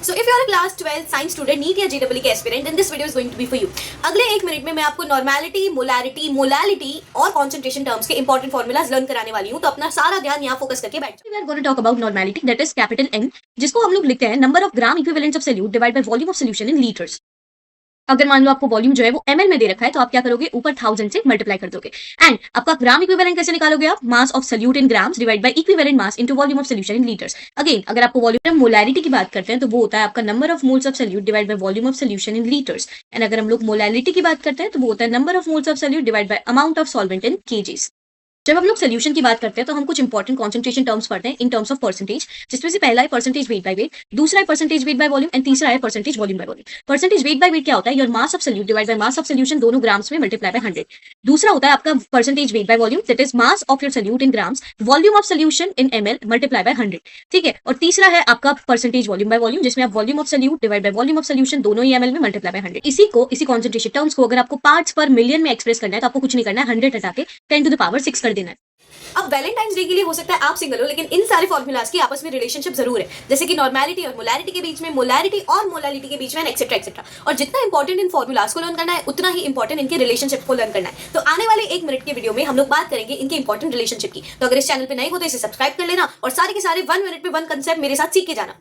So if you are a class 12 science student, NEET या JEE के aspirant, then this video is going to be for you. अगले 1 minute में मैं आपको normality, molarity, molality और concentration terms के important formulas learn कराने वाली हूँ, तो अपना सारा ध्यान यहाँ फोकस करके बैठ जाओ. We are going to talk about normality, that is capital N, जिसको हम लोग लिखते हैं number of gram equivalents of solute divide by volume of solution in litres. अगर मान लो आपको वॉल्यूम जो है वो ml में दे रखा है तो आप क्या करोगे, ऊपर 1000 से मल्टीप्लाई कर दोगे. एंड आपका ग्राम इक्विवेलेंट कैसे निकालोगे आप, mass of solute in grams divide by equivalent mass into volume of solution in litres. Again अगर आपको वॉल्यूम मोलैरिटी की बात करते हैं तो वो होता है आपका number of moles of solute divide by volume of solution in litres. And अगर हम लोग मोलैलिटी की बात करते हैं तो वो होता है number of moles of solute divide by amount of solvent in kgs. जब हम लोग सोल्यूशन की बात करते हैं तो हम कुछ इंपॉर्टेंट कॉन्सेंट्रेशन टर्म्स पढ़ते हैं इन टर्म्स ऑफ परसेंटेज, जिसमें से पहला है परसेंटेज वेट बाय वेट, दूसरा है percentage weight by volume and तीसरा है percentage volume by volume. Percentage weight by weight क्या होता है, your mass of solute divide by mass of solution दोनों ग्राम्स में मल्टीप्लाई बाय 100. दूसरा होता है आपका percentage weight by volume, that is mass of your solute in grams volume of solution in ml multiply by 100. ठीक है. और तीसरा है आपका परसेंटेज वॉल्यूम बाय वॉल्यूम, जिसमें आप volume of solute divide by volume of solution दोनों ही ml में मल्टीप्लाई बाय 100. इसी कॉन्सेंट्रेशन टर्म्स को अगर आपको पार्ट्स पर मिलियन में एक्सप्रेस करना है तो आपको कुछ नहीं करना है, 100 हटा के 10 टू द पावर 6 कर देना है. अब वैलेंटाइंस डे के लिए हो सकता है आप सिंगल हो, लेकिन इन सारे फॉर्मूलाज की आपस में रिलेशनशिप जरूर है, जैसे कि नॉर्मेलिटी और मोलैरिटी के बीच में, मोलैरिटी और मोलालिटी के बीच में, एक्सेट्रा एक्सेट्रा. और जितना इंपॉर्टेंट इन फॉर्मूलाज को लर्न करना है उतना ही इंपॉर्टेंट इनके रिलेशनशिप को लर्न करना है. तो आने वाले 1 मिनट के वीडियो में हम लोग बात करेंगे इनके इंपॉर्टेंट रिलेशनशिप की. तो अगर इस चैनल पे नए हो तो इसे सब्सक्राइब कर लेना और सारे के सारे 1 मिनट में 1 कंसेप्ट मेरे साथ सीख के जाना.